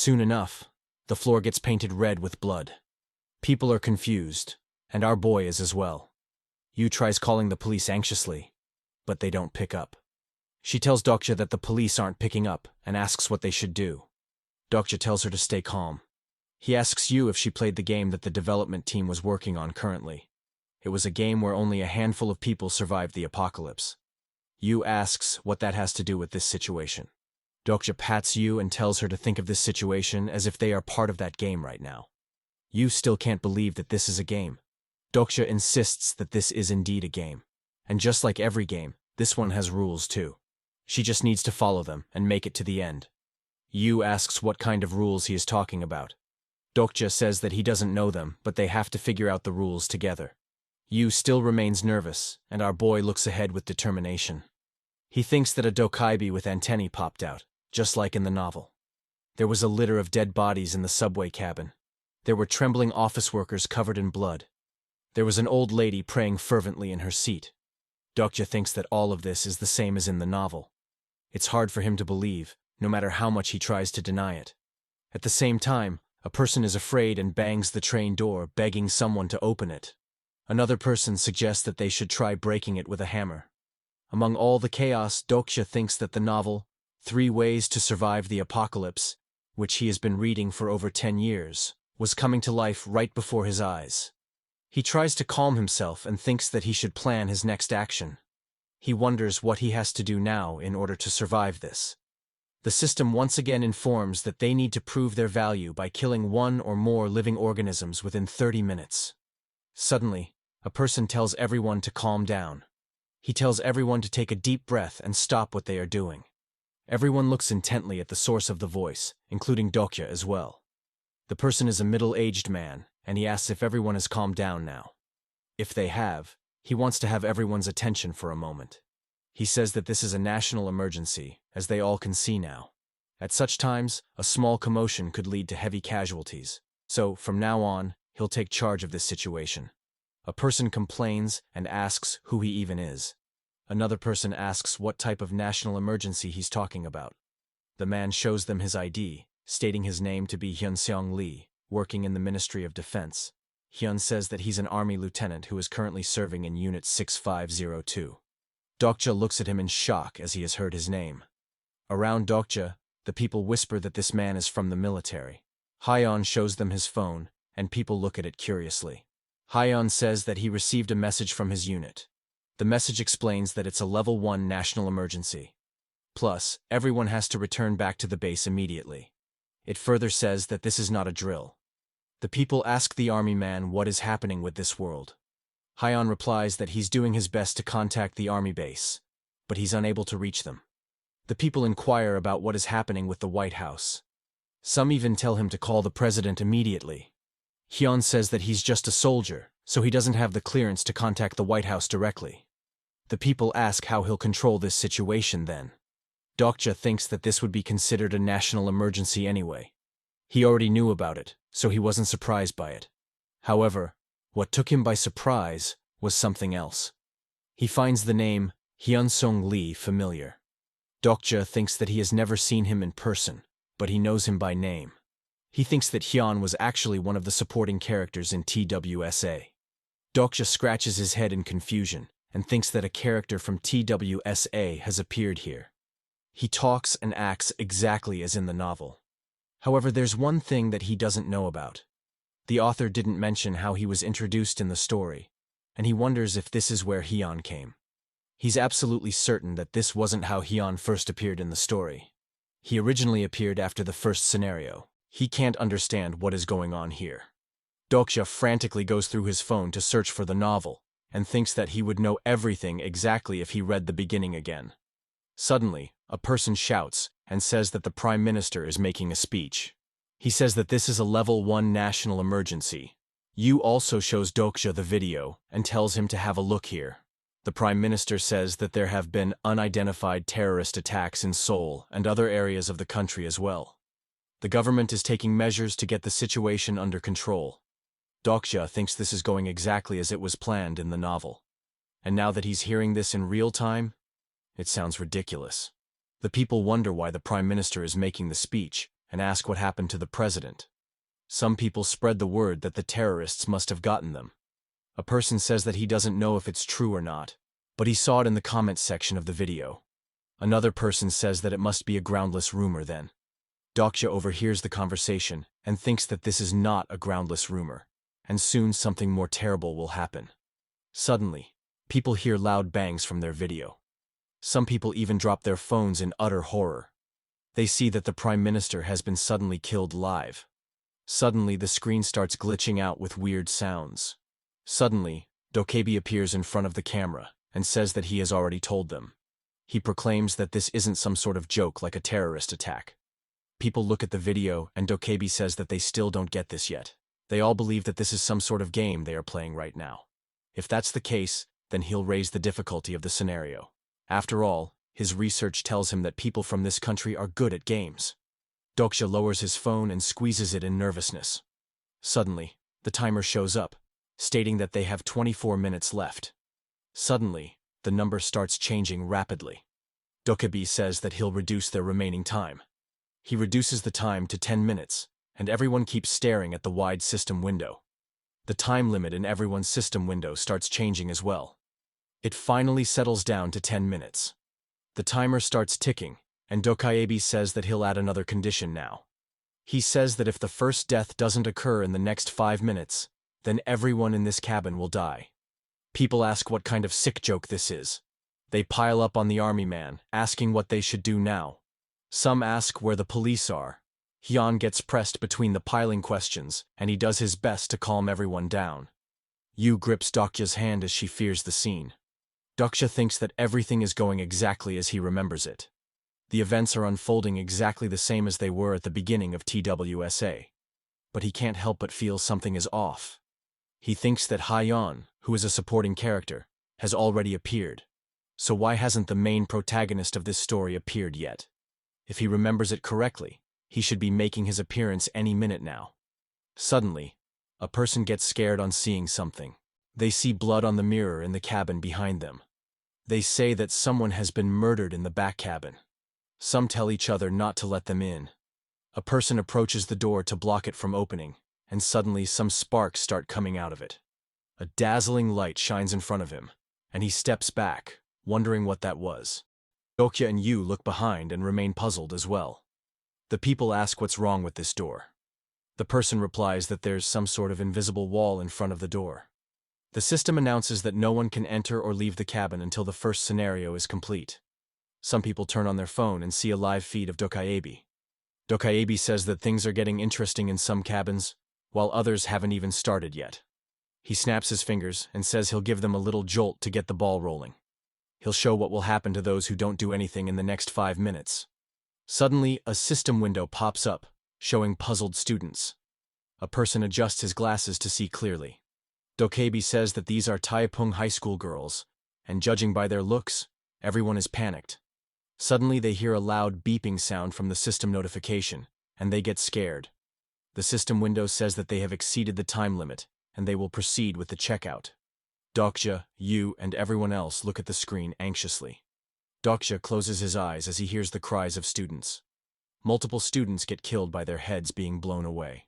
Soon enough, the floor gets painted red with blood. People are confused, and our boy is as well. Yu tries calling the police anxiously, but they don't pick up. She tells Dokja that the police aren't picking up and asks what they should do. Dokja tells her to stay calm. He asks Yu if she played the game that the development team was working on currently. It was a game where only a handful of people survived the apocalypse. Yu asks what that has to do with this situation. Dokja pats Yu and tells her to think of this situation as if they are part of that game right now. Yu still can't believe that this is a game. Dokja insists that this is indeed a game. And just like every game, this one has rules too. She just needs to follow them and make it to the end. Yu asks what kind of rules he is talking about. Dokja says that he doesn't know them, but they have to figure out the rules together. Yu still remains nervous, and our boy looks ahead with determination. He thinks that a Dokkaebi with antennae popped out, just like in the novel. There was a litter of dead bodies in the subway cabin. There were trembling office workers covered in blood. There was an old lady praying fervently in her seat. Dokja thinks that all of this is the same as in the novel. It's hard for him to believe, no matter how much he tries to deny it. At the same time, a person is afraid and bangs the train door, begging someone to open it. Another person suggests that they should try breaking it with a hammer. Among all the chaos, Dokja thinks that the novel, 3 Ways to Survive the Apocalypse, which he has been reading for over 10 years, was coming to life right before his eyes. He tries to calm himself and thinks that he should plan his next action. He wonders what he has to do now in order to survive this. The system once again informs that they need to prove their value by killing 1 or more living organisms within 30 minutes. Suddenly, a person tells everyone to calm down. He tells everyone to take a deep breath and stop what they are doing. Everyone looks intently at the source of the voice, including Dokja as well. The person is a middle-aged man, and he asks if everyone has calmed down now. If they have, he wants to have everyone's attention for a moment. He says that this is a national emergency, as they all can see now. At such times, a small commotion could lead to heavy casualties. So, from now on, he'll take charge of this situation. A person complains and asks who he even is. Another person asks what type of national emergency he's talking about. The man shows them his ID, stating his name to be Hyun-seong Lee, working in the Ministry of Defense. Hyun says that he's an army lieutenant who is currently serving in Unit 6502. Dokja looks at him in shock as he has heard his name. Around Dokja, the people whisper that this man is from the military. Hyun shows them his phone, and people look at it curiously. Hyun says that he received a message from his unit. The message explains that it's a level 1 national emergency. Plus, everyone has to return back to the base immediately. It further says that this is not a drill. The people ask the army man what is happening with this world. Hyun replies that he's doing his best to contact the army base, but he's unable to reach them. The people inquire about what is happening with the White House. Some even tell him to call the president immediately. Hyun says that he's just a soldier, so he doesn't have the clearance to contact the White House directly. The people ask how he'll control this situation then. Dokja thinks that this would be considered a national emergency anyway. He already knew about it, so he wasn't surprised by it. However, what took him by surprise was something else. He finds the name Hyun-seong Lee familiar. Dokja thinks that he has never seen him in person, but he knows him by name. He thinks that Hyun was actually one of the supporting characters in TWSA. Dokja scratches his head in confusion and thinks that a character from TWSA has appeared here. He talks and acts exactly as in the novel. However, there's one thing that he doesn't know about. The author didn't mention how he was introduced in the story, and he wonders if this is where Hyun came. He's absolutely certain that this wasn't how Hyun first appeared in the story. He originally appeared after the first scenario. He can't understand what is going on here. Dokja frantically goes through his phone to search for the novel, and thinks that he would know everything exactly if he read the beginning again. Suddenly, a person shouts and says that the Prime Minister is making a speech. He says that this is a level 1 national emergency. Yu also shows Dokja the video and tells him to have a look here. The Prime Minister says that there have been unidentified terrorist attacks in Seoul and other areas of the country as well. The government is taking measures to get the situation under control. Dokja thinks this is going exactly as it was planned in the novel. And now that he's hearing this in real time, it sounds ridiculous. The people wonder why the Prime Minister is making the speech, and ask what happened to the president. Some people spread the word that the terrorists must have gotten them. A person says that he doesn't know if it's true or not, but he saw it in the comments section of the video. Another person says that it must be a groundless rumor then. Dokkaebi overhears the conversation and thinks that this is not a groundless rumor, and soon something more terrible will happen. Suddenly, people hear loud bangs from their video. Some people even drop their phones in utter horror. They see that the Prime Minister has been suddenly killed live. Suddenly, the screen starts glitching out with weird sounds. Suddenly, Dokkaebi appears in front of the camera and says that he has already told them. He proclaims that this isn't some sort of joke like a terrorist attack. People look at the video and Dokkaebi says that they still don't get this yet. They all believe that this is some sort of game they are playing right now. If that's the case, then he'll raise the difficulty of the scenario. After all, his research tells him that people from this country are good at games. Dokkaebi lowers his phone and squeezes it in nervousness. Suddenly, the timer shows up, stating that they have 24 minutes left. Suddenly, the number starts changing rapidly. Dokkaebi says that he'll reduce their remaining time. He reduces the time to 10 minutes, and everyone keeps staring at the wide system window. The time limit in everyone's system window starts changing as well. It finally settles down to 10 minutes. The timer starts ticking, and Dokkaebi says that he'll add another condition now. He says that if the first death doesn't occur in the next 5 minutes, then everyone in this cabin will die. People ask what kind of sick joke this is. They pile up on the army man, asking what they should do now. Some ask where the police are. Hyun gets pressed between the piling questions, and he does his best to calm everyone down. Yu grips Dokkaebi's hand as she fears the scene. Dokkaebi thinks that everything is going exactly as he remembers it. The events are unfolding exactly the same as they were at the beginning of TWSA. But he can't help but feel something is off. He thinks that Hyun, who is a supporting character, has already appeared. So why hasn't the main protagonist of this story appeared yet? If he remembers it correctly, he should be making his appearance any minute now. Suddenly, a person gets scared on seeing something. They see blood on the mirror in the cabin behind them. They say that someone has been murdered in the back cabin. Some tell each other not to let them in. A person approaches the door to block it from opening, and suddenly some sparks start coming out of it. A dazzling light shines in front of him, and he steps back, wondering what that was. Dokkaebi and Yu look behind and remain puzzled as well. The people ask what's wrong with this door. The person replies that there's some sort of invisible wall in front of the door. The system announces that no one can enter or leave the cabin until the first scenario is complete. Some people turn on their phone and see a live feed of Dokkaebi. Dokkaebi says that things are getting interesting in some cabins, while others haven't even started yet. He snaps his fingers and says he'll give them a little jolt to get the ball rolling. He'll show what will happen to those who don't do anything in the next 5 minutes. Suddenly, a system window pops up, showing puzzled students. A person adjusts his glasses to see clearly. Dokkaebi says that these are Taepung High School girls, and judging by their looks, everyone is panicked. Suddenly, they hear a loud beeping sound from the system notification, and they get scared. The system window says that they have exceeded the time limit, and they will proceed with the checkout. Dokkaebi, Yu, and everyone else look at the screen anxiously. Dokkaebi closes his eyes as he hears the cries of students. Multiple students get killed by their heads being blown away.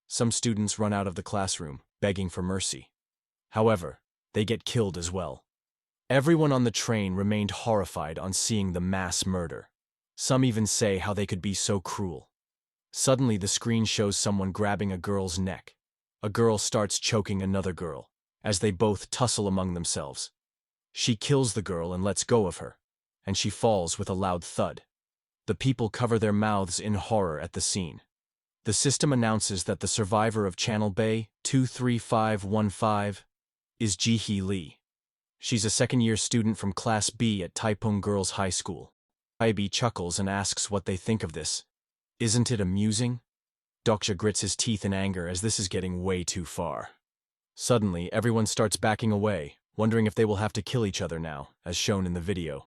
Some students run out of the classroom, begging for mercy. However, they get killed as well. Everyone on the train remained horrified on seeing the mass murder. Some even say how they could be so cruel. Suddenly, the screen shows someone grabbing a girl's neck. A girl starts choking another girl, as they both tussle among themselves. She kills the girl and lets go of her, and she falls with a loud thud. The people cover their mouths in horror at the scene. The system announces that the survivor of Channel Bay 23515 is Ji-hee Lee. She's a second-year student from Class B at Taepung Girls High School. Dokkaebi chuckles and asks what they think of this. Isn't it amusing? Dokkaebi grits his teeth in anger as this is getting way too far. Suddenly, everyone starts backing away, wondering if they will have to kill each other now, as shown in the video.